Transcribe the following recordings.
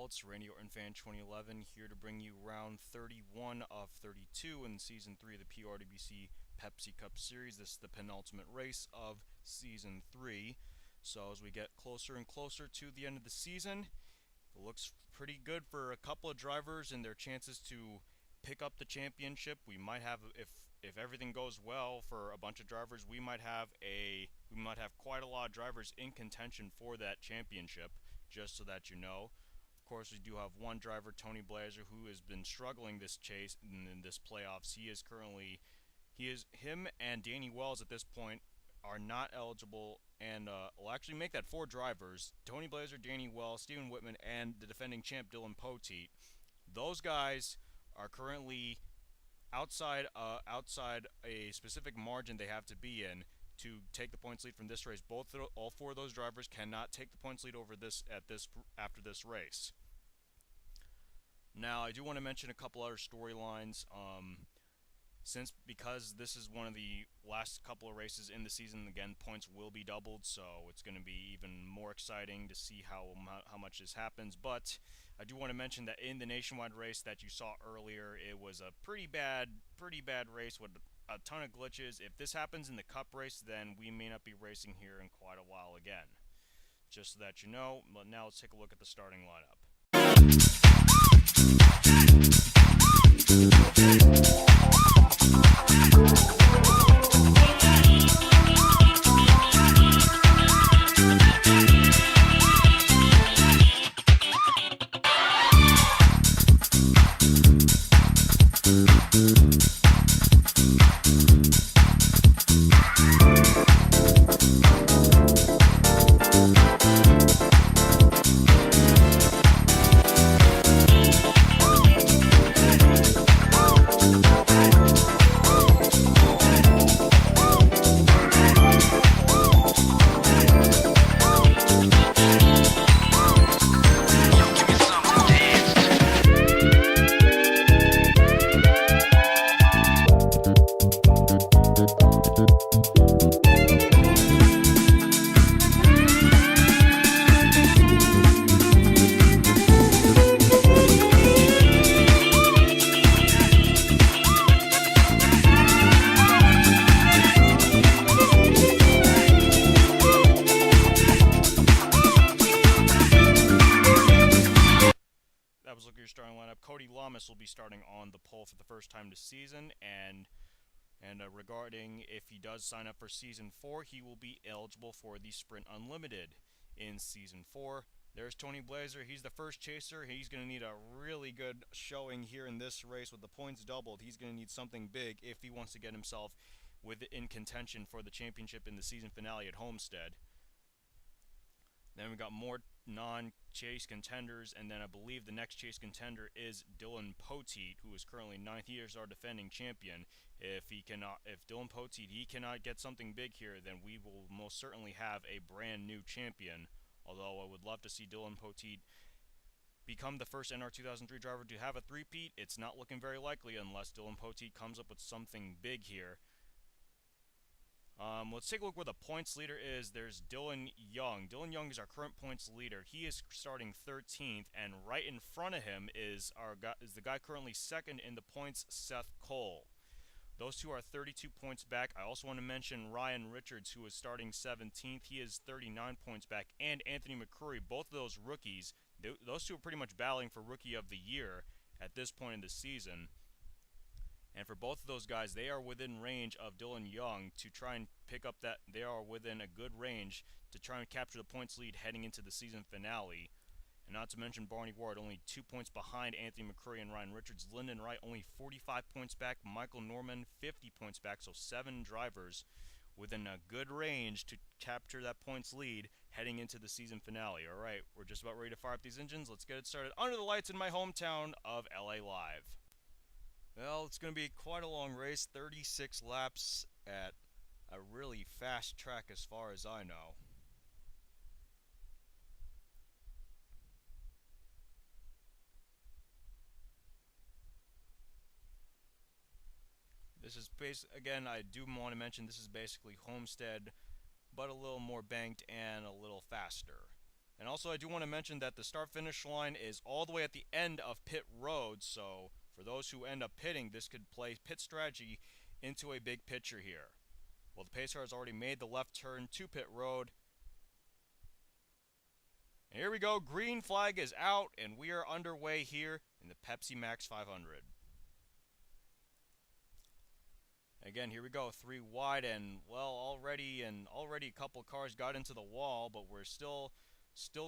all, it's Randy Orton Fan 2011 here to bring you round 31 of 32 in Season 3 of the PORWC Pepsi Cup Series. This is the penultimate race of Season 3. So as we get closer and closer to the end of the season, it looks pretty good for a couple of drivers and their chances to pick up the championship. We might have, if everything goes well for a bunch of drivers, we might have quite a lot of drivers in contention for that championship, just so that you know. Of course, we do have one driver, Tony Blazer, who has been struggling this chase in this playoffs. Him and Danny Wells at this point are not eligible, and will actually make that 4 drivers: Tony Blazer, Danny Wells, Steven Whitman, and the defending champ Dylan Poteet. Those guys are currently outside a specific margin they have to be in to take the points lead from this race. All 4 of those drivers cannot take the points lead over after this race. Now, I do want to mention a couple other storylines. Because this is one of the last couple of races in the season, again, points will be doubled, so it's going to be even more exciting to see how much this happens. But I do want to mention that in the nationwide race that you saw earlier, it was a pretty bad race with a ton of glitches. If this happens in the Cup race, then we may not be racing here in quite a while again. Just so that you know. But now let's take a look at the starting lineup. Look at your starting lineup. Cody Lamas will be starting on the pole for the first time this season, and regarding if he does sign up for Season 4, he will be eligible for the Sprint Unlimited in Season 4. There's Tony Blazer. He's the first chaser. He's going to need a really good showing here in this race with the points doubled. He's going to need something big if he wants to get himself in contention for the championship in the season finale at Homestead. Then we got more non-chase contenders, and then I believe the next chase contender is Dylan Poteet, who is currently 9th. He is our defending champion. If Dylan Poteet cannot get something big here, then we will most certainly have a brand new champion. Although I would love to see Dylan Poteet become the first NR 2003 driver to have a three-peat. It's not looking very likely unless Dylan Poteet comes up with something big here. Let's take a look where the points leader is. There's Dylan Young. Dylan Young is our current points leader. He is starting 13th, and right in front of him is the guy currently second in the points, Seth Cole. Those two are 32 points back. I also want to mention Ryan Richards, who is starting 17th. He is 39 points back, and Anthony McCurry. Both of those rookies, those two are pretty much battling for Rookie of the Year at this point in the season. And for both of those guys, they are within range of Dylan Young to try and pick up that. They are within a good range to try and capture the points lead heading into the season finale. And not to mention Barney Ward, only 2 points behind Anthony McCurry and Ryan Richards. Lyndon Wright, only 45 points back. Michael Norman, 50 points back. So 7 drivers within a good range to capture that points lead heading into the season finale. All right, we're just about ready to fire up these engines. Let's get it started under the lights in my hometown of LA Live. Well, it's going to be quite a long race, 36 laps at a really fast track as far as I know. This is again, I do want to mention this is basically Homestead, but a little more banked and a little faster. And also, I do want to mention that the start-finish line is all the way at the end of pit road, so for those who end up pitting, this could play pit strategy into a big picture here. Well, the pacer has already made the left turn to pit road. And here we go, green flag is out, and we are underway here in the Pepsi Max 500. Again, here we go, 3 wide, and well, already a couple cars got into the wall, but we're still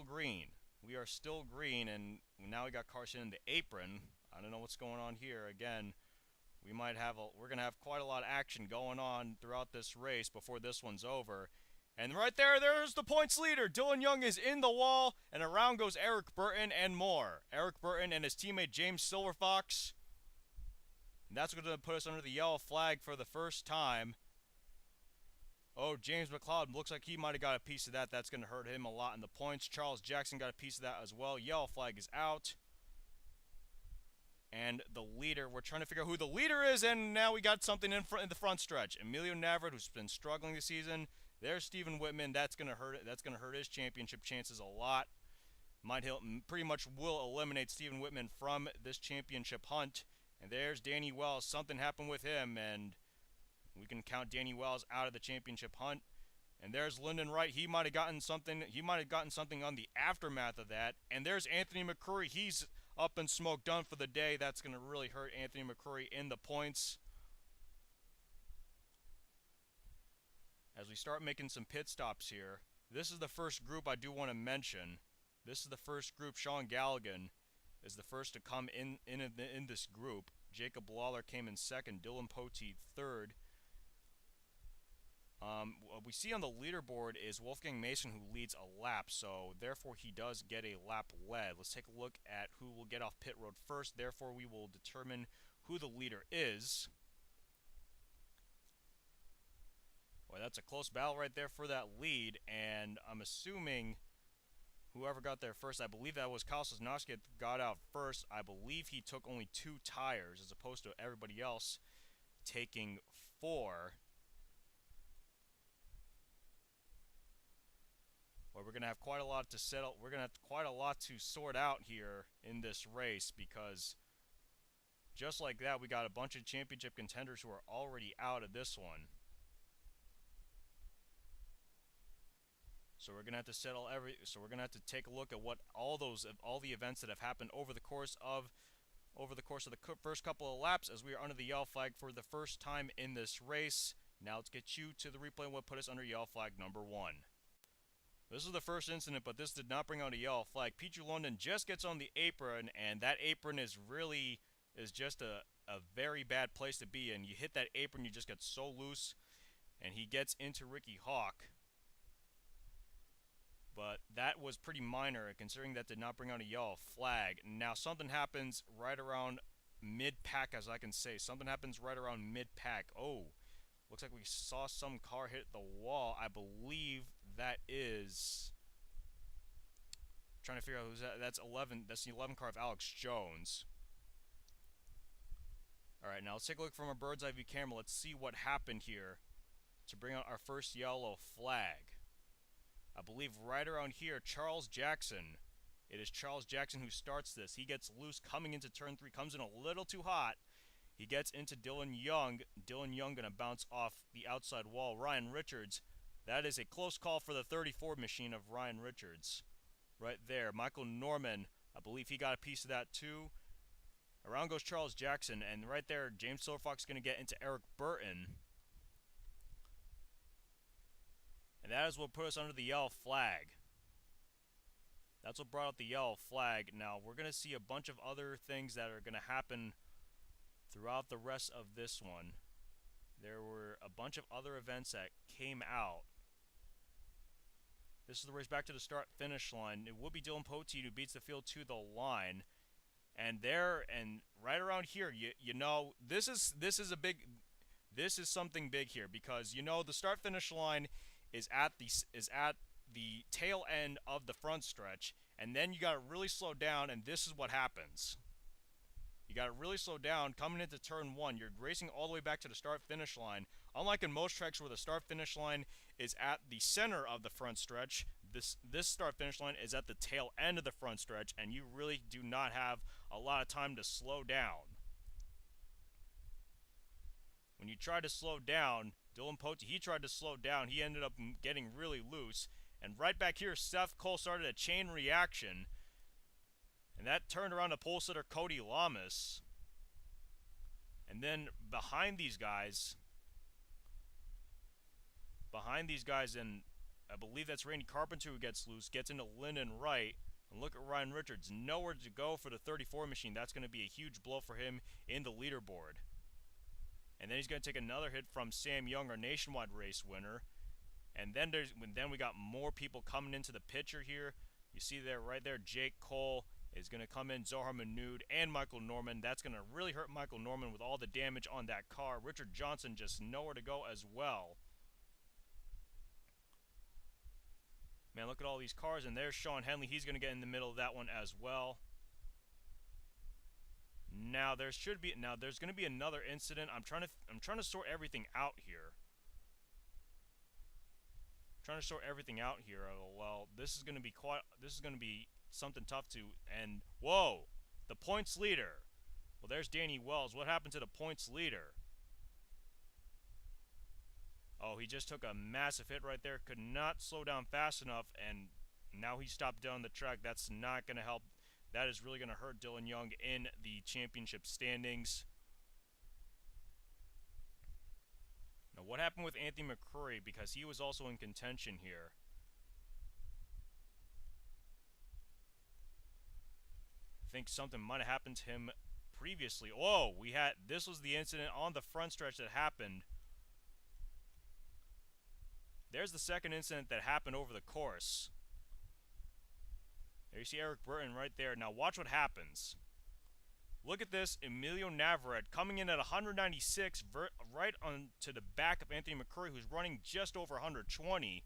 green. We are still green, and now we got cars in the apron. I don't know what's going on here. Again, we're gonna have quite a lot of action going on throughout this race before this one's over. And right there's the points leader. Dylan Young is in the wall, and around goes Eric Burton and more. Eric Burton and his teammate James Silverfox. And that's going to put us under the yellow flag for the first time. Oh, James McLeod looks like he might have got a piece of that. That's going to hurt him a lot in the points. Charles Jackson got a piece of that as well. Yellow flag is out. And the leader, we're trying to figure out who the leader is, and now we got something in the front stretch. Emilio Navarrete, who's been struggling this season. There's Stephen Whitman. That's going to hurt it. That's going to hurt his championship chances a lot. Pretty much will eliminate Stephen Whitman from this championship hunt. And there's Danny Wells. Something happened with him, and we can count Danny Wells out of the championship hunt. And there's Lyndon Wright. He might have gotten something. He might have gotten something on the aftermath of that. And there's Anthony McCurry. He's up and smoke, done for the day. That's going to really hurt Anthony McCurry in the points. As we start making some pit stops here, this is the first group I do want to mention. This is the first group. Sean Galligan is the first to come in this group. Jacob Lawler came in second. Dylan Poteet third. What we see on the leaderboard is Wolfgang Mason, who leads a lap, so therefore he does get a lap led. Let's take a look at who will get off pit road first. Therefore, we will determine who the leader is. Boy, that's a close battle right there for that lead, and I'm assuming whoever got there first, I believe that was Kyle Sosnowski that got out first. I believe he took only 2 tires as opposed to everybody else taking 4. Well, we're going to have quite a lot to settle. We're going to have quite a lot to sort out here in this race, because just like that, we got a bunch of championship contenders who are already out of this one. So we're gonna have to settle So we're gonna have to take a look at what all the events that have happened over the course of the first couple of laps, as we are under the yellow flag for the first time in this race. Now let's get you to the replay and what put us under yellow flag number 1. This is the first incident, but this did not bring out a yellow flag. Peter London just gets on the apron, and that apron is just a very bad place to be in. You hit that apron, you just get so loose, and he gets into Ricky Hawk. But that was pretty minor, considering that did not bring out a yellow flag. Now something happens right around mid-pack, as I can say. Something happens right around mid-pack. Oh, looks like we saw some car hit the wall. I believe that is... trying to figure out who's that. That's 11. That's the 11 car of Alex Jones. Alright, now let's take a look from a bird's eye view camera. Let's see what happened here to bring out our first yellow flag. I believe right around here, Charles Jackson. It is Charles Jackson who starts this. He gets loose coming into turn 3, comes in a little too hot. He gets into Dylan Young. Dylan Young going to bounce off the outside wall. Ryan Richards. That is a close call for the 34 machine of Ryan Richards. Right there. Michael Norman, I believe he got a piece of that too. Around goes Charles Jackson. And right there, James Silverfox is going to get into Eric Burton. And that is what put us under the yellow flag. That's what brought out the yellow flag. Now, we're going to see a bunch of other things that are going to happen throughout the rest of this one. There were a bunch of other events that came out. This is the race back to the start-finish line. It will be Dylan Poteet who beats the field to the line. And right around here, you know, this is something big here, because you know the start-finish line is at the tail end of the front stretch, and then you got to really slow down, and this is what happens. You got to really slow down coming into turn 1. You're racing all the way back to the start-finish line. Unlike in most tracks where the start-finish line is at the center of the front stretch, this start finish line is at the tail end of the front stretch, and you really do not have a lot of time to slow down. When you try to slow down, Dylan Pote, he tried to slow down. He ended up getting really loose. And right back here, Seth Cole started a chain reaction. And that turned around to pole sitter Cody Lamas. And then behind these guys, and I believe that's Randy Carpenter who gets loose, gets into Lyndon Wright. And look at Ryan Richards, nowhere to go for the 34 machine. That's going to be a huge blow for him in the leaderboard. And then he's going to take another hit from Sam Young, our nationwide race winner. And then we got more people coming into the picture here. You see there, right there, Jake Cole is going to come in, Zohar Manood, and Michael Norman. That's going to really hurt Michael Norman with all the damage on that car. Richard Johnson just nowhere to go as well. Man, look at all these cars, and there's Sean Henley. He's going to get in the middle of that one as well. Now there's going to be another incident. I'm trying to sort everything out here. Well, this is going to be something tough to. And whoa, the points leader. Well, there's Danny Wells. What happened to the points leader? Oh, he just took a massive hit right there. Could not slow down fast enough, and now he stopped down the track. That's not going to help. That is really going to hurt Dylan Young in the championship standings. Now, what happened with Anthony McCurry? Because he was also in contention here. I think something might have happened to him previously. Whoa, this was the incident on the front stretch that happened. There's the second incident that happened over the course. There you see Eric Burton right there. Now watch what happens. Look at this, Emilio Navarrete coming in at 196, right on to the back of Anthony McCurry, who's running just over 120.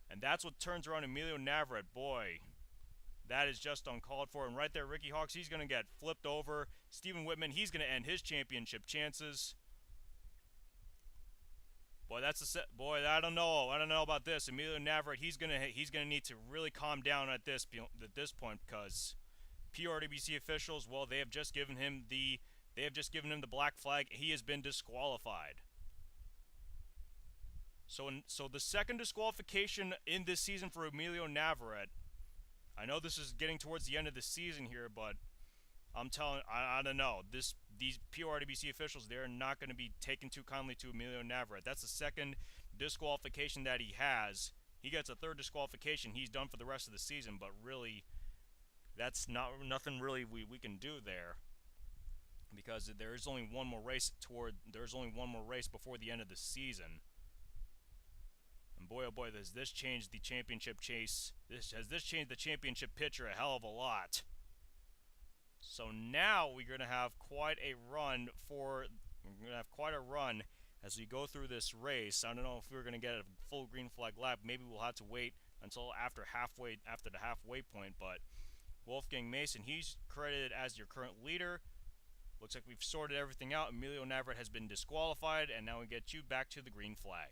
And that's what turns around Emilio Navarrete. Boy, that is just uncalled for. And right there, Ricky Hawks, he's going to get flipped over. Stephen Whitman, he's going to end his championship chances. Boy, I don't know about this. Emilio Navarrete, he's gonna need to really calm down at this point, because PORWC officials, well, they have just given him the black flag. He has been disqualified. So the second disqualification in this season for Emilio Navarrete. I know this is getting towards the end of the season here, but I'm telling, I don't know. These PORWC officials, they're not going to be taken too kindly to Emilio Navarrete. That's the second disqualification that he has. He gets a third disqualification. He's done for the rest of the season, but really, that's nothing really we can do there, because there's only one more race before the end of the season. And boy, oh boy, has this changed the championship chase. Has this changed the championship picture a hell of a lot. So now we're going to have quite a run as we go through this race. I don't know if we're going to get a full green flag lap. Maybe we'll have to wait until after the halfway point. But Wolfgang Mason, he's credited as your current leader. Looks like we've sorted everything out. Emilio Navarrete has been disqualified, and now we get you back to the green flag.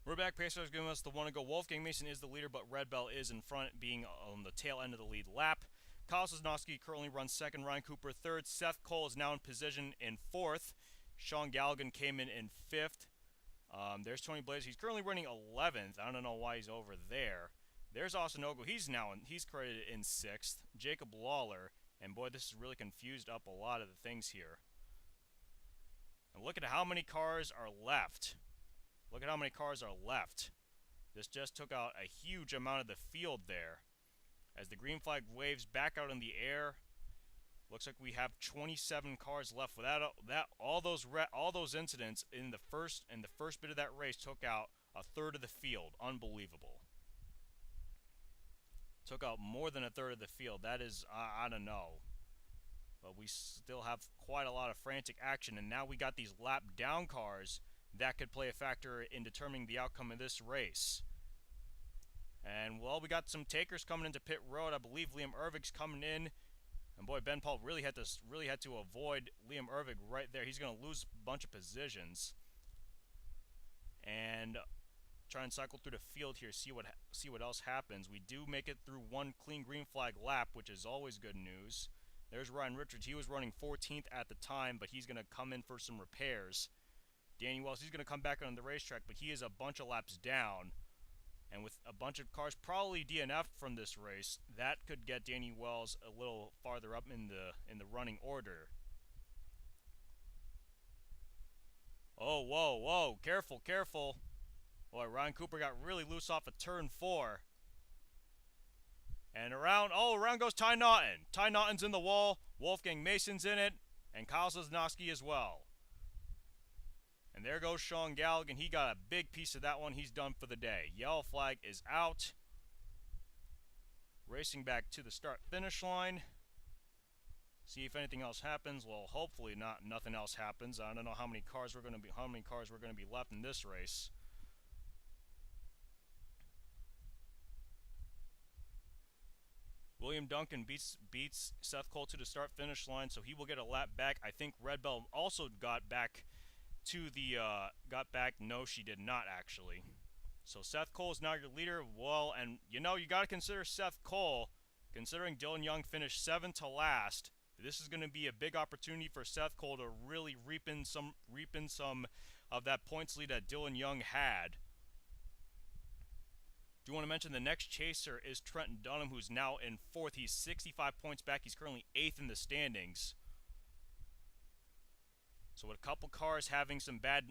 We're back. Pacers giving us the one to go. Wolfgang Mason is the leader, but Red Bell is in front, being on the tail end of the lead lap. Kyle Sosnowski currently runs second. Ryan Cooper third. Seth Cole is now in position in fourth. Sean Galligan came in fifth. There's Tony Blaze. He's currently running 11th. I don't know why he's over there. There's Austin Ogle. He's credited in sixth. Jacob Lawler, and boy, this has really confused up a lot of the things here. And look at how many cars are left. This just took out a huge amount of the field there. As the green flag waves back out in the air, looks like we have 27 cars left. Without all those incidents in the first bit of that race took out a third of the field. Unbelievable. Took out more than a third of the field. That is, I don't know. But we still have quite a lot of frantic action, and now we got these lap down cars that could play a factor in determining the outcome of this race. And well, we got some takers coming into pit road. I believe Liam Ervig's coming in, and boy, Ben Paul really had to avoid Liam Ervig right there. He's going to lose a bunch of positions. and try and cycle through the field here, see what else happens. We do make it through one clean green flag lap, which is always good news. There's Ryan Richards. He was running 14th at the time, but he's going to come in for some repairs. Danny Wells, he's going to come back on the racetrack, but he is a bunch of laps down. And with a bunch of cars probably DNF'd from this race, that could get Danny Wells a little farther up in the running order. Oh, whoa, whoa, careful, careful. Boy, Ryan Cooper got really loose off of turn 4. And around goes Ty Naughton. Ty Naughton's in the wall, Wolfgang Mason's in it, and Kyle Sosnowski as well. And there goes Sean Galligan. He got a big piece of that one. He's done for the day. Yellow flag is out. Racing back to the start-finish line. See if anything else happens. Well, hopefully nothing else happens. I don't know how many cars we're going to be left in this race. William Duncan beats Seth Cole to the start-finish line, so he will get a lap back. I think Red Bell also got back to the no, she did not actually. So Seth Cole is now your leader. Well, and you got to consider Seth Cole, considering Dylan Young finished 7th to last. This is going to be a big opportunity for Seth Cole to really reap in some of that points lead that Dylan Young had. Do want to mention the next chaser is Trenton Dunham, who's now in 4th. He's 65 points back. He's currently 8th in the standings. So with a couple cars having some bad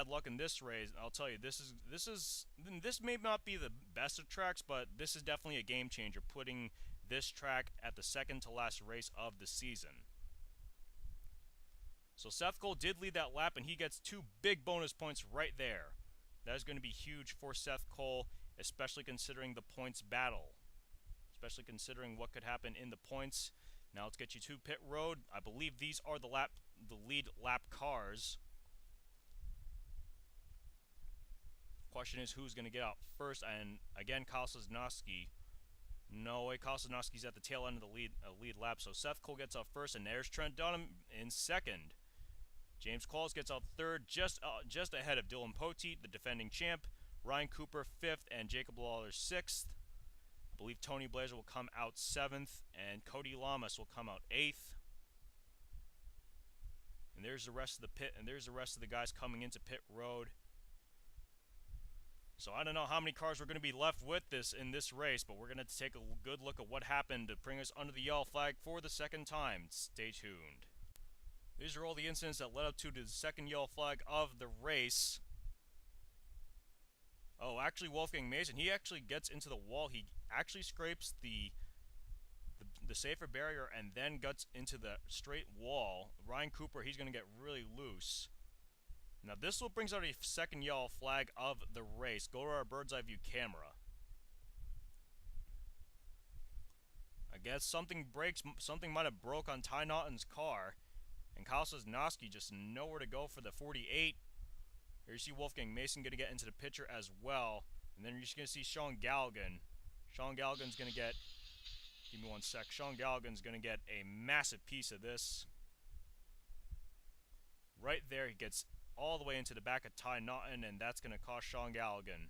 luck in this race, I'll tell you, this may not be the best of tracks, but this is definitely a game changer, putting this track at the second to last race of the season. So Seth Cole did lead that lap, and he gets 2 big bonus points right there. That is going to be huge for Seth Cole, especially considering the points battle, especially considering what could happen in the points. Now let's get you to pit road. I believe these are the lead lap cars. Question is, who's going to get out first? And again, Kyle Sosnowski. No way, Kyle Sosnowski's at the tail end of the lead lap. So Seth Cole gets out first, and there's Trent Dunham in 2nd. James Qualls gets out 3rd, just ahead of Dylan Poteet, the defending champ. Ryan Cooper 5th, and Jacob Lawler 6th. I believe Tony Blazer will come out 7th, and Cody Lamas will come out 8th. And there's the rest of the pit, and there's the rest of the guys coming into pit road. So I don't know how many cars we're going to be left with in this race, but we're going to take a good look at what happened to bring us under the yellow flag for the second time. Stay tuned. These are all the incidents that led up to the second yellow flag of the race. Oh, actually, Wolfgang Mason, he actually gets into the wall. He actually scrapes the safer barrier and then gets into the straight wall. Ryan Cooper, he's going to get really loose. Now, this will brings out a second yellow flag of the race. Go to our bird's eye view camera. I guess something might have broke on Ty Naughton's car, and Kyle Sosnowski just nowhere to go for the 48. Here you see Wolfgang Mason going to get into the picture as well. And then you're just going to see Sean Galligan. Sean Galligan's going to get, give me one sec, Sean Galligan's going to get a massive piece of this. Right there, he gets all the way into the back of Ty Naughton, and that's going to cost Sean Galligan.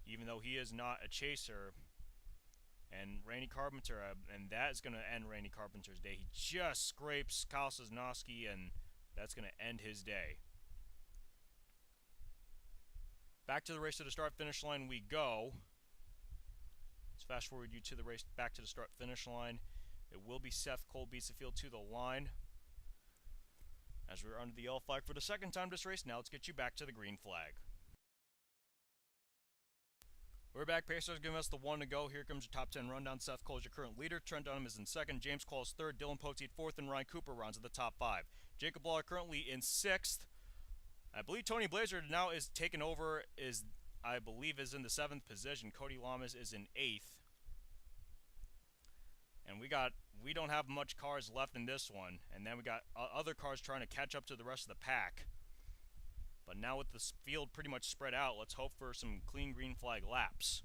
Even though he is not a chaser. And Randy Carpenter, and that is going to end Randy Carpenter's day. He just scrapes Kyle Sosnowski, and that's going to end his day. Back to the race to the start-finish line we go. Let's fast forward you to the race back to the start-finish line. It will be Seth Cole beats the field to the line. As we're under the yellow flag for the second time this race, now let's get you back to the green flag. We're back. Pacers giving us the 1 to go. Here comes your top 10 rundown. Seth Cole is your current leader. Trent Dunham is in 2nd. James Cole is 3rd. Dylan Poteet 4th. And Ryan Cooper rounds at the top 5. Jacob Lawler currently in 6th. I believe Tony Blazer now is taken over, is in the 7th position. Cody Lamas is in 8th. And we don't have much cars left in this one. And then we got other cars trying to catch up to the rest of the pack. But now with the field pretty much spread out, let's hope for some clean green flag laps.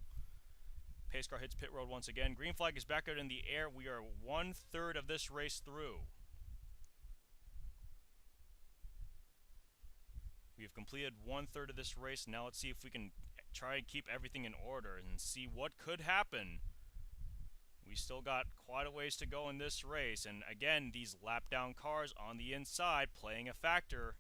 Pace car hits pit road once again. Green flag is back out in the air. We are 1/3 of this race through. We we've completed 1/3 of this race. Now let's see if we can try and keep everything in order and see what could happen. We still got quite a ways to go in this race, and again, these lap down cars on the inside playing a factor.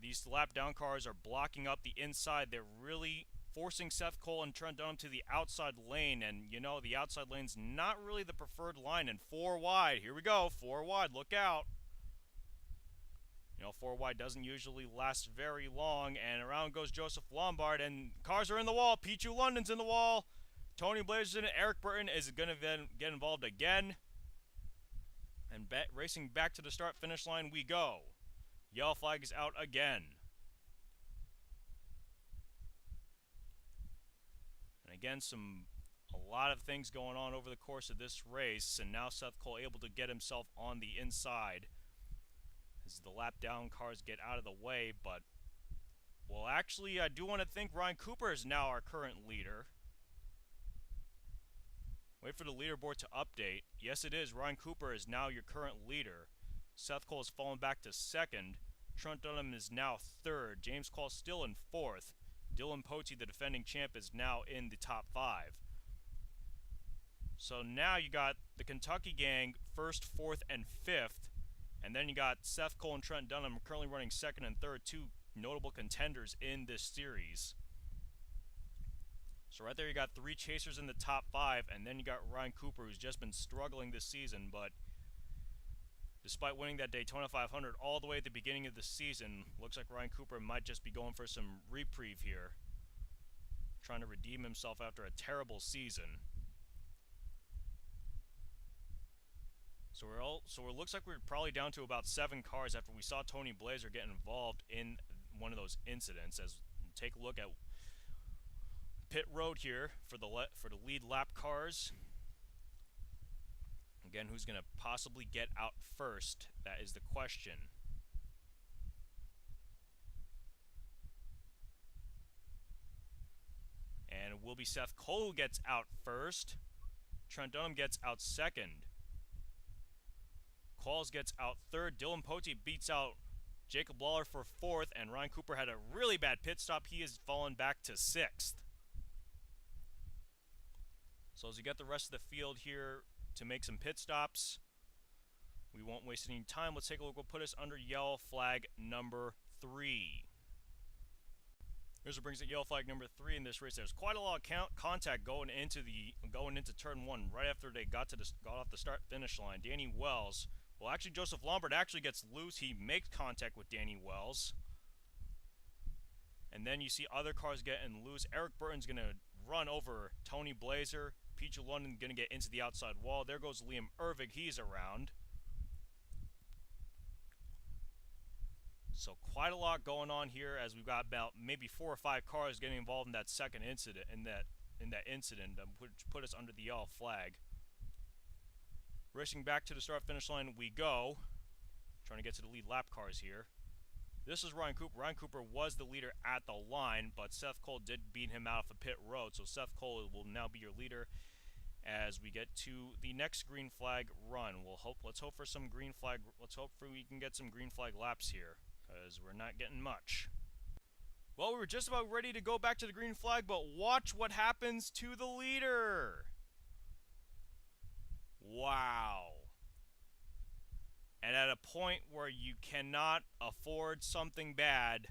These lap down cars are blocking up the inside. They're really forcing Seth Cole and Trent Dunham to the outside lane, and you know, the outside lane's not really the preferred line. And 4 wide, here we go, 4 wide, look out. You know, 4 wide doesn't usually last very long, and around goes Joseph Lombard, and cars are in the wall. Pichu London's in the wall. Tony Blazer's in it. Eric Burton is going to get involved again. And racing back to the start-finish line we go. Yellow flag is out again. And again, a lot of things going on over the course of this race, and now Seth Cole able to get himself on the inside as the lap down cars get out of the way. But, well, actually, I do want to think Ryan Cooper is now our current leader. Wait for the leaderboard to update. Yes, it is. Ryan Cooper is now your current leader. Seth Cole has fallen back to 2nd. Trent Dunham is now 3rd. James Cole still in 4th. Dylan Pote, the defending champ, is now in the top 5. So now you got the Kentucky gang 1st, 4th, and 5th. And then you got Seth Cole and Trent Dunham currently running 2nd and 3rd, 2 notable contenders in this series. So right there you got 3 chasers in the top 5, and then you got Ryan Cooper, who's just been struggling this season, but despite winning that Daytona 500 all the way at the beginning of the season, looks like Ryan Cooper might just be going for some reprieve here, trying to redeem himself after a terrible season. So it looks like we're probably down to about 7 cars after we saw Tony Blazer get involved in one of those incidents. As we take a look at pit road here for the lead lap cars. Again, who's going to possibly get out first? That is the question. And it will be Seth Cole who gets out first. Trent Dunham gets out 2nd. Qualls gets out 3rd. Dylan Pote beats out Jacob Lawler for 4th. And Ryan Cooper had a really bad pit stop. He has fallen back to 6th. So as you get the rest of the field here to make some pit stops, we won't waste any time. Let's take a look. We'll put us under yellow flag number 3. Here's what brings it yellow flag number 3 in this race. There's quite a lot of contact going into turn 1 right after they got off the start finish line. Danny Wells, well, actually Joseph Lombard actually gets loose. He makes contact with Danny Wells, and then you see other cars getting loose. Eric Burton's gonna run over Tony Blazer. Pichu London going to get into the outside wall. There goes Liam Ervig. He's around. So quite a lot going on here, as we've got about maybe 4 or 5 cars getting involved in that second incident, which put us under the yellow flag. Racing back to the start-finish line we go. Trying to get to the lead lap cars here. This is Ryan Cooper. Ryan Cooper was the leader at the line, but Seth Cole did beat him out of a pit road. So Seth Cole will now be your leader as we get to the next green flag run. Let's hope for some green flag. We can get some green flag laps here, because we're not getting much. Well, we were just about ready to go back to the green flag, but watch what happens to the leader. Wow. And at a point where you cannot afford something bad,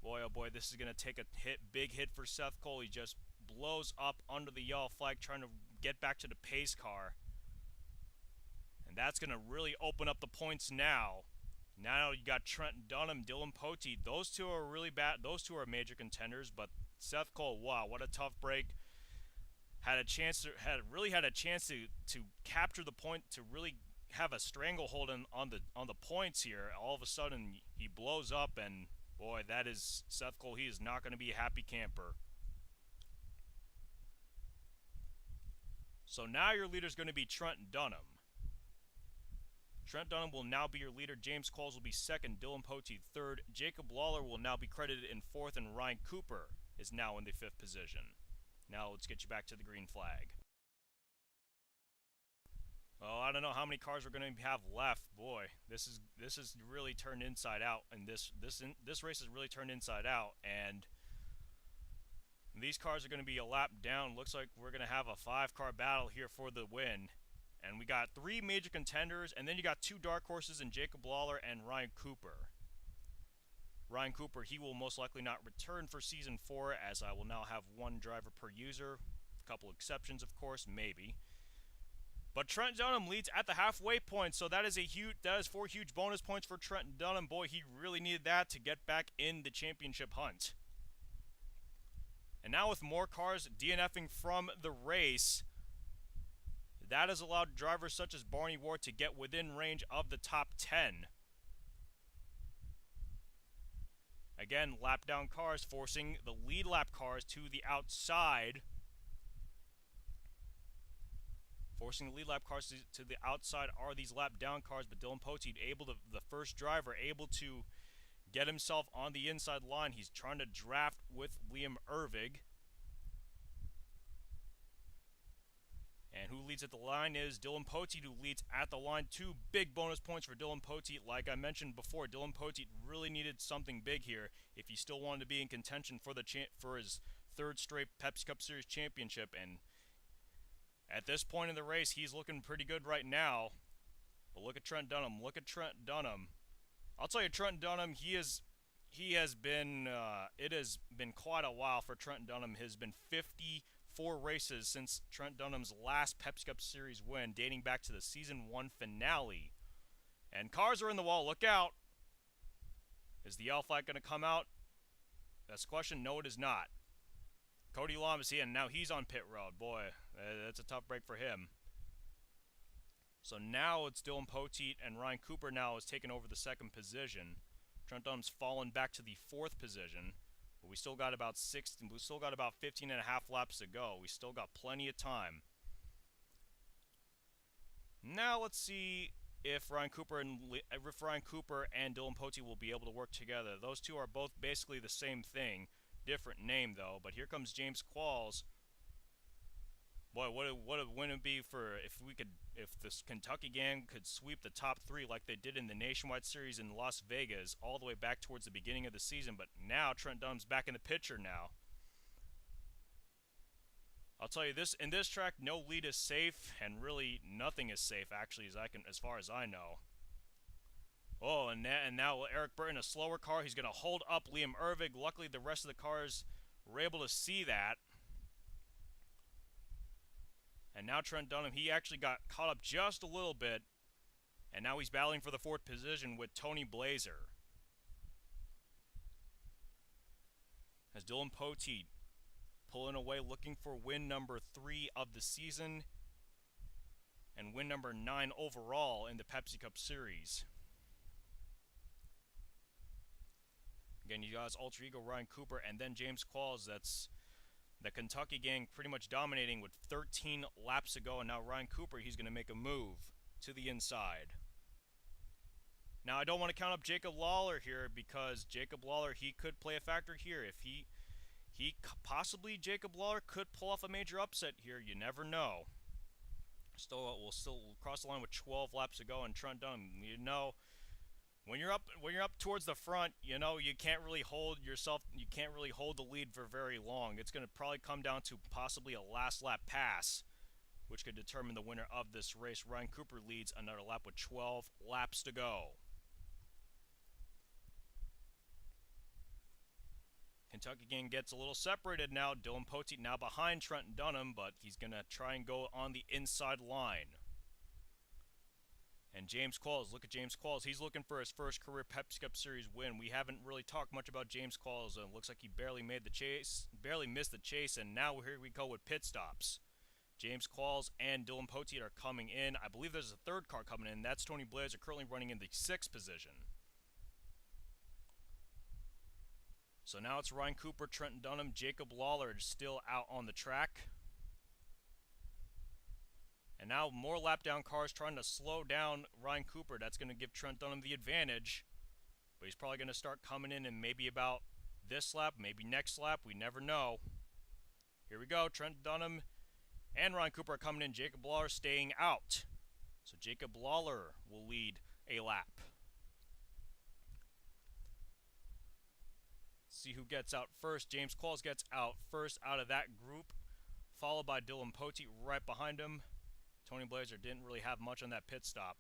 boy oh boy, this is going to take a big hit for Seth Cole. He just blows up under the yellow flag trying to get back to the pace car. And that's going to really open up the points now. Now you got Trent Dunham, Dylan Pote. Those two are really bad. Those two are major contenders, but Seth Cole, wow, what a tough break. Had a chance to capture the point, to really have a stranglehold on the points here. All of a sudden he blows up, and boy, that is Seth Cole. He is not going to be a happy camper. So now your leader is going to be Trent Dunham. Trent Dunham will now be your leader. James Qualls will be 2nd. Dylan Pote 3rd. Jacob Lawler will now be credited in 4th, and Ryan Cooper is now in the 5th position. Now let's get you back to the green flag. Oh, I don't know how many cars we're going to have left. Boy, this is really turned inside out, and this race has really turned inside out, and these cars are going to be a lap down. Looks like we're going to have a 5-car battle here for the win. And we got 3 major contenders, and then you got 2 dark horses in Jacob Lawler and Ryan Cooper. Ryan Cooper, he will most likely not return for Season 4, as I will now have 1 driver per user. A couple exceptions, of course, maybe. But Trent Dunham leads at the halfway point, so that is 4 huge bonus points for Trent Dunham. Boy, he really needed that to get back in the championship hunt. And now with more cars DNFing from the race, that has allowed drivers such as Barney Ward to get within range of the top 10. Again, lap down cars forcing the lead lap cars to the outside. Forcing the lead lap cars to the outside are these lap down cars, but Dylan Poteet, the first driver, able to get himself on the inside line. He's trying to draft with Liam Ervig. And who leads at the line is Dylan Poteet, who leads at the line. 2 big bonus points for Dylan Poteet. Like I mentioned before, Dylan Poteet really needed something big here if he still wanted to be in contention for his 3rd straight Pepsi Cup Series championship. And at this point in the race, he's looking pretty good right now. But look at Trent Dunham. Look at Trent Dunham. I'll tell you, Trent Dunham, it has been quite a while for Trent Dunham. It has been 54 races since Trent Dunham's last Pepsi Cup Series win, dating back to the Season 1 finale. And cars are in the wall. Look out. Is the yellow flag going to come out? That's the question. No, it is not. Cody Lamas here, and now he's on pit road. Boy, that's a tough break for him. So now it's Dylan Poteet, and Ryan Cooper now is taking over the 2nd position. Trent Dunham's fallen back to the 4th position. But we still got about 15 and a half laps to go. We still got plenty of time. Now let's see if Ryan Cooper and Dylan Poteet will be able to work together. Those two are both basically the same thing. Different name though. But here comes James Qualls. Boy, what a win it'd be if this Kentucky gang could sweep the top 3 like they did in the Nationwide Series in Las Vegas all the way back towards the beginning of the season. But now Trent Dunham's back in the picture now. I'll tell you this, in this track, no lead is safe, and really nothing is safe actually, as far as I know. Oh, and now Eric Burton, a slower car, he's going to hold up Liam Ervig. Luckily, the rest of the cars were able to see that. And now Trent Dunham, he actually got caught up just a little bit. And now he's battling for the 4th position with Tony Blazer. As Dylan Poteet pulling away, looking for win number 3 of the season. And win number 9 overall in the Pepsi Cup Series. Again, you guys, Alter Ego, Ryan Cooper, and then James Qualls. That's the Kentucky gang pretty much dominating with 13 laps to go. And now Ryan Cooper, he's going to make a move to the inside. Now, I don't want to count up Jacob Lawler here because Jacob Lawler, he could play a factor here. If possibly Jacob Lawler could pull off a major upset here. You never know. We'll still cross the line with 12 laps to go. And Trent Dunham, you know, when you're up towards the front, you know, you can't really hold the lead for very long. It's going to probably come down to possibly a last lap pass, which could determine the winner of this race. Ryan Cooper leads another lap with 12 laps to go. Kentucky gang gets a little separated now. Dylan Poteet now behind Trent Dunham, but he's going to try and go on the inside line. And James Qualls, look at James Qualls. He's looking for his first career Pepsi Cup Series win. We haven't really talked much about James Qualls. It looks like he barely made the chase, barely missed the chase, and now here we go with pit stops. James Qualls and Dylan Poteet are coming in. I believe there's a 3rd car coming in. That's Tony Blazer, currently running in the 6th position. So now it's Ryan Cooper, Trenton Dunham, Jacob Lawler still out on the track. And now more lap down cars trying to slow down Ryan Cooper. That's going to give Trent Dunham the advantage. But he's probably going to start coming in maybe about this lap, maybe next lap. We never know. Here we go. Trent Dunham and Ryan Cooper are coming in. Jacob Lawler staying out. So Jacob Lawler will lead a lap. See who gets out first. James Qualls gets out first out of that group, followed by Dylan Poteet right behind him. Tony Blazer didn't really have much on that pit stop.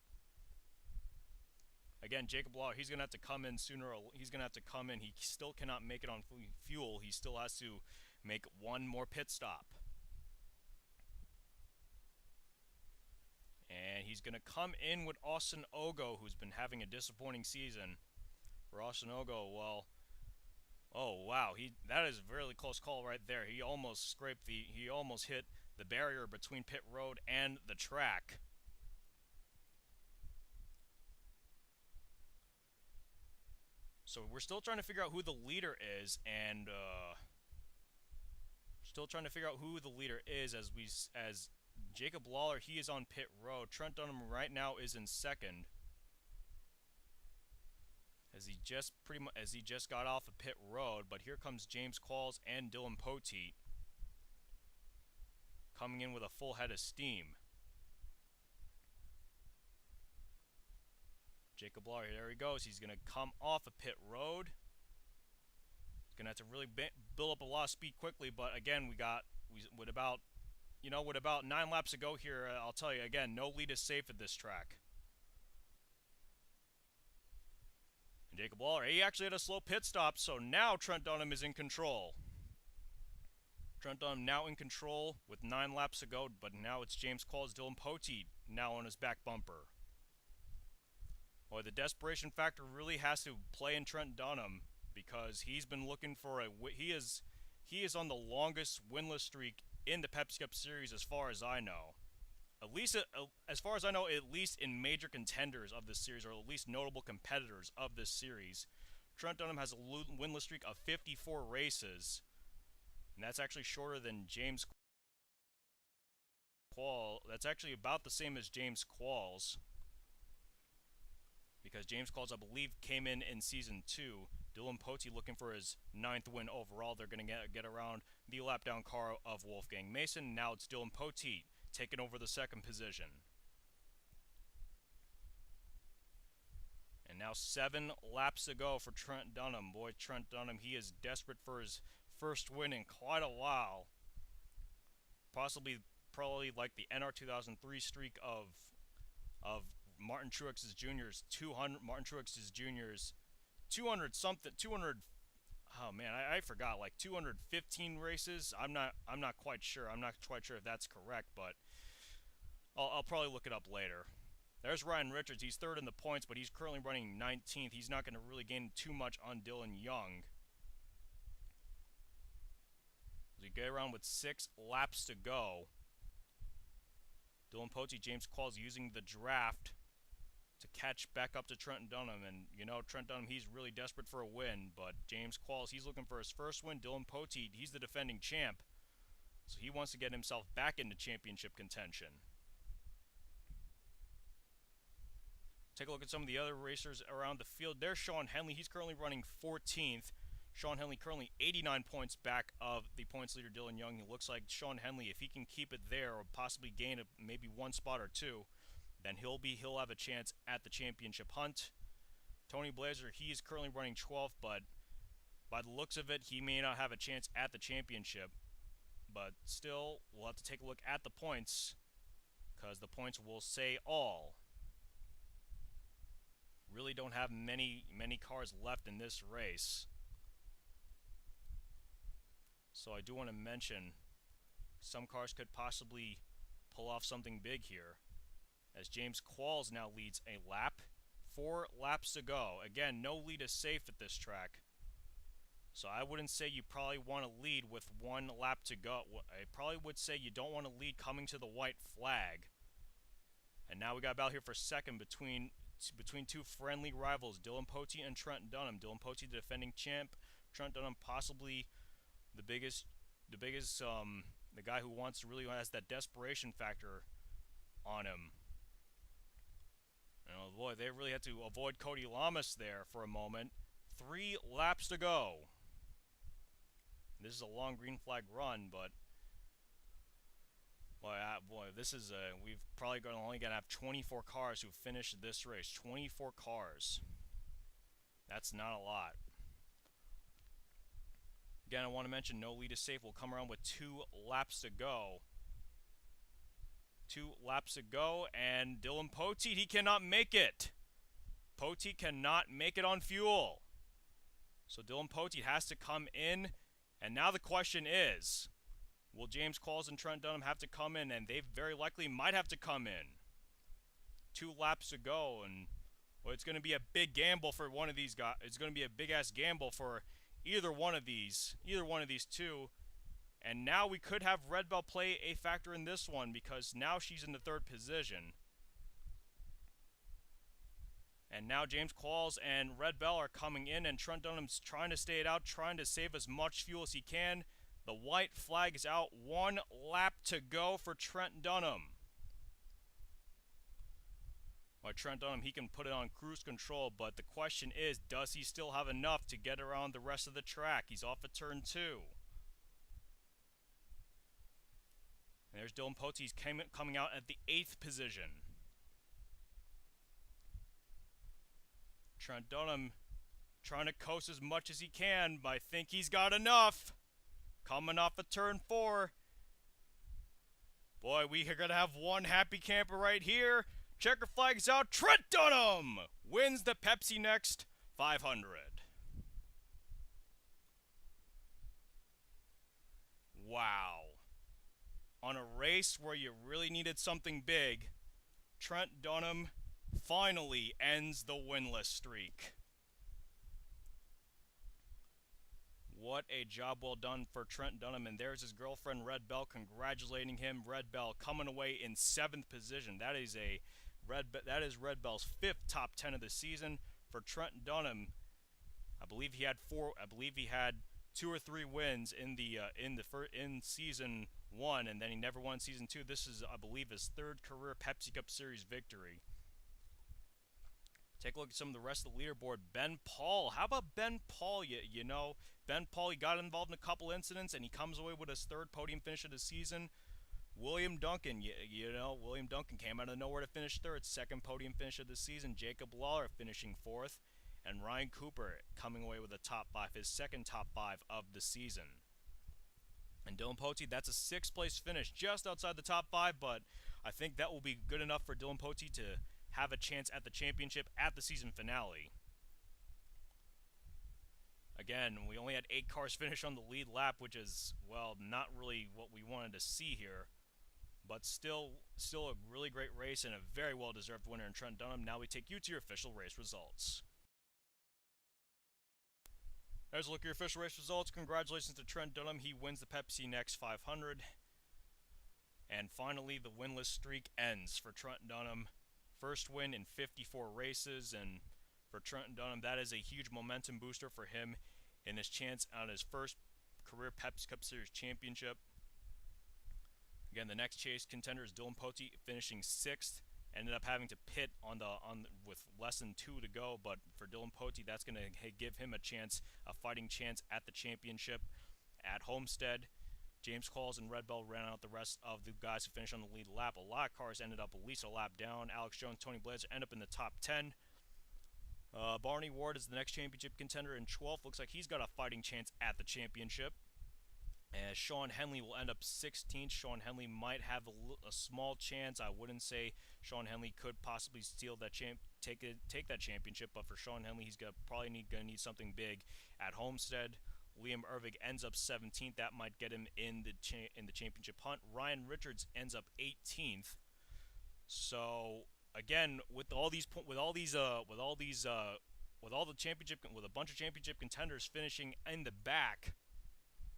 Again, Jacob Lawler, he's going to have to come in sooner. He's going to have to come in. He still cannot make it on fuel. He still has to make one more pit stop. And he's going to come in with Austin Ogo, who's been having a disappointing season. For Austin Ogo, well, oh wow, that is a really close call right there. He almost hit the barrier between pit road and the track. So we're still trying to figure out who the leader is, and as Jacob Lawler, he is on pit road. Trent Dunham right now is in second, as he just got off of pit road. But here comes James Qualls and Dylan Poteet coming in with a full head of steam. Jacob Lawler, there he goes. He's going to come off of pit road. He's going to have to really build up a lot of speed quickly. But again, with about 9 laps to go here, I'll tell you again, no lead is safe at this track. And Jacob Lawler, he actually had a slow pit stop, so now Trent Dunham is in control. Trent Dunham now in control with 9 laps to go, but now it's James Qualls, Dylan Poteet now on his back bumper. Boy, the desperation factor really has to play in Trent Dunham, because he's been looking for he is on the longest winless streak in the Pepsi Cup Series, as far as I know. At least in major contenders of this series, or at least notable competitors of this series. Trent Dunham has a winless streak of 54 races, and that's actually shorter than James Qualls. That's actually about the same as James Qualls, because James Qualls, I believe, came in Season 2. Dylan Poteet looking for his 9th win overall. They're going to get around the lap-down car of Wolfgang Mason. Now it's Dylan Poteet taking over the second position. And now 7 laps to go for Trent Dunham. Boy, Trent Dunham, he is desperate for his first win in quite a while. Probably like the NR 2003 streak of Martin Truex Jr.'s 200 something, 200. Oh man, I forgot, like 215 races. I'm not quite sure. I'm not quite sure if that's correct, but I'll probably look it up later. There's Ryan Richards. He's third in the points, but he's currently running 19th. He's not going to really gain too much on Dylan Young. As we get around with 6 laps to go, Dylan Poteet, James Qualls using the draft to catch back up to Trent Dunham. And, you know, Trent Dunham, he's really desperate for a win, but James Qualls, he's looking for his first win. Dylan Poteet, he's the defending champ, so he wants to get himself back into championship contention. Take a look at some of the other racers around the field. There's Sean Henley. He's currently running 14th. Sean Henley currently 89 points back of the points leader Dylan Young. It looks like Sean Henley, if he can keep it there or possibly gain maybe 1 spot or 2, then he'll have a chance at the championship hunt. Tony Blazer, he is currently running 12th, but by the looks of it, he may not have a chance at the championship. But still, we'll have to take a look at the points, because the points will say all. Really don't have many cars left in this race. So I do want to mention some cars could possibly pull off something big here, as James Qualls now leads a lap. 4 laps to go. Again, no lead is safe at this track, so I wouldn't say you probably want to lead with 1 lap to go. I probably would say you don't want to lead coming to the white flag. And now we got a battle here for second between 2 friendly rivals, Dylan Poteet and Trent Dunham. Dylan Poteet, the defending champ. Trent Dunham, possibly the guy who has that desperation factor on him. Oh boy, they really had to avoid Cody Lamas there for a moment. 3 laps to go. This is a long green flag run, but Boy, this is we've probably only gonna have 24 cars who finish this race. 24 cars. That's not a lot. Again, I want to mention no lead is safe. We'll come around with 2 laps to go. 2 laps to go, and Dylan Poteet, he cannot make it. Poteet cannot make it on fuel. So Dylan Poteet has to come in, and now the question is, will James Qualls and Trent Dunham have to come in? And they very likely might have to come in. 2 laps to go, and well, it's going to be a big gamble for one of these guys. It's going to be a big-ass gamble for either one of these two. And now we could have Red Bell play a factor in this one, because now she's in the 3rd position. And now James Qualls and Red Bell are coming in, and Trent Dunham's trying to stay it out, trying to save as much fuel as he can. The white flag is out. 1 lap to go for Trent Dunham. Well, Trent Dunham, he can put it on cruise control, but the question is, does he still have enough to get around the rest of the track? He's off at turn 2. And there's Dylan Poteet coming out at the 8th position. Trent Dunham trying to coast as much as he can, but I think he's got enough. Coming off of turn 4. Boy, we are going to have one happy camper right here. Checker flags out. Trent Dunham wins the Pepsi Next 500. Wow. On a race where you really needed something big, Trent Dunham finally ends the winless streak. What a job well done for Trent Dunham, and there's his girlfriend Red Bell congratulating him. Red Bell coming away in 7th position. That is Red Bell's 5th top 10 of the season. For Trent Dunham, I believe he had 2 or 3 wins in season 1, and then he never won season 2. This is, I believe, his 3rd career Pepsi Cup Series victory. Take a look at some of the rest of the leaderboard. Ben Paul. How about Ben Paul? You know, Ben Paul, he got involved in a couple incidents, and he comes away with his 3rd podium finish of the season. William Duncan, William Duncan came out of nowhere to finish 3rd. 2nd podium finish of the season. Jacob Lawler finishing 4th. And Ryan Cooper coming away with a top 5, his 2nd top 5 of the season. And Dylan Poteet, that's a 6th place finish, just outside the top 5, but I think that will be good enough for Dylan Poteet to have a chance at the championship at the season finale. Again, we only had 8 cars finish on the lead lap, which is, well, not really what we wanted to see here. But still a really great race and a very well-deserved winner in Trent Dunham. Now we take you to your official race results. There's a look at your official race results. Congratulations to Trent Dunham. He wins the Pepsi Next 500. And finally, the winless streak ends for Trent Dunham. 1st win in 54 races, and for Trent Dunham, that is a huge momentum booster for him in his chance on his 1st career Pepsi Cup Series championship. Again, the next chase contender is Dylan Poteet, finishing 6th. Ended up having to pit with less than 2 to go, but for Dylan Poteet, that's going to give him a fighting chance at the championship at Homestead. James Qualls and Red Bell ran out the rest of the guys who finished on the lead lap. A lot of cars ended up at least a lap down. Alex Jones, Tony Blazer end up in the top 10. Barney Ward is the next championship contender in 12th. Looks like he's got a fighting chance at the championship. And Sean Henley will end up 16th. Sean Henley might have a small chance. I wouldn't say Sean Henley could possibly steal that take that championship, but for Sean Henley, he's probably gonna need something big at Homestead. Liam Ervig ends up 17th. That might get him in the championship hunt. Ryan Richards ends up 18th. So again, with a bunch of championship contenders finishing in the back,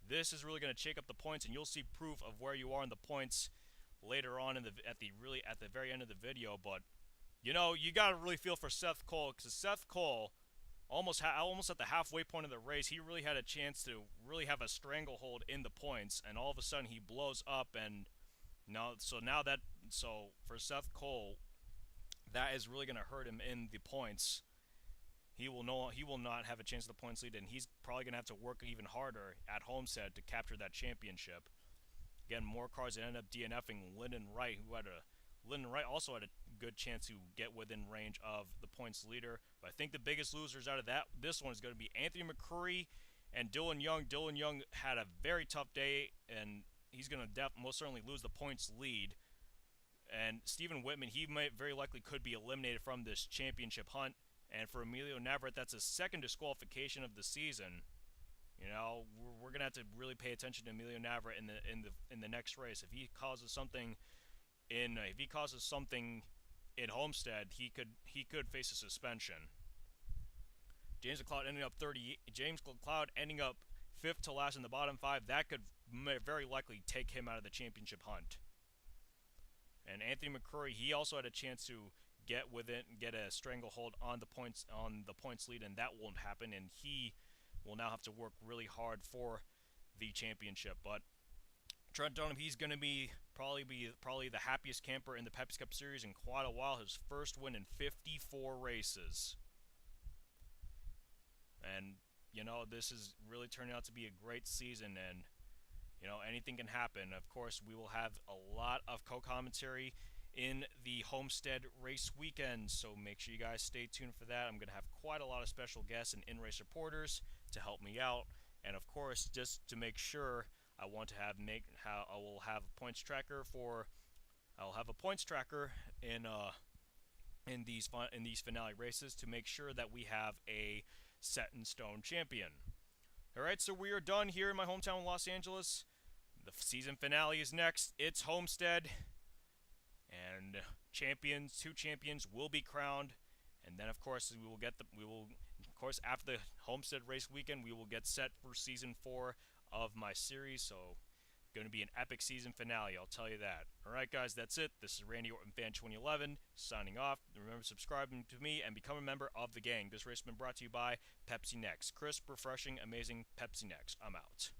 this is really going to shake up the points, and you'll see proof of where you are in the points later on at the very end of the video. But you know, you got to really feel for Seth Cole, because Seth Cole, almost at the halfway point of the race, he really had a chance to really have a stranglehold in the points, and all of a sudden he blows up, and so for Seth Cole, that is really going to hurt him in the points. He will not have a chance at the points lead, and he's probably going to have to work even harder at Homestead to capture that championship. Again, more cars that ended up DNFing Lyndon Wright, Lyndon Wright also had a good chance to get within range of the points leader. But I think the biggest losers out of this one is going to be Anthony McCurry and Dylan Young. Dylan Young had a very tough day, and he's going to most certainly lose the points lead. And Stephen Whitman, he very likely could be eliminated from this championship hunt. And for Emilio Navarrete, that's his second disqualification of the season. You know, we're gonna have to really pay attention to Emilio Navarrete in the next race. If he causes something in Homestead, he could face a suspension. James McLeod ending up 5th to last in the bottom 5. That could very likely take him out of the championship hunt. And Anthony McCurry, he also had a chance to get a stranglehold on the points lead, and that won't happen, and he will now have to work really hard for the championship. But Trent Dunham, he's going to probably be the happiest camper in the Pepsi Cup Series in quite a while. His first win in 54 races. And, you know, this is really turning out to be a great season, and, you know, anything can happen. Of course, we will have a lot of co-commentary in the Homestead race weekend, so make sure you guys stay tuned for that. I'm going to have quite a lot of special guests and in-race reporters to help me out, and of course, just to make sure, I will have a points tracker in these finale races to make sure that we have a set in stone champion. All right, so we are done here in my hometown of Los Angeles. The season finale is next. It's Homestead. And two champions will be crowned, and then of course after the Homestead race weekend, we will get set for season 4 of my series. So, going to be an epic season finale, I'll tell you that. All right, guys, that's it. This is Randy Orton Fan 2011 signing off. Remember, subscribing to me and become a member of the gang. This race has been brought to you by Pepsi Next. Crisp, refreshing, amazing Pepsi Next. I'm out.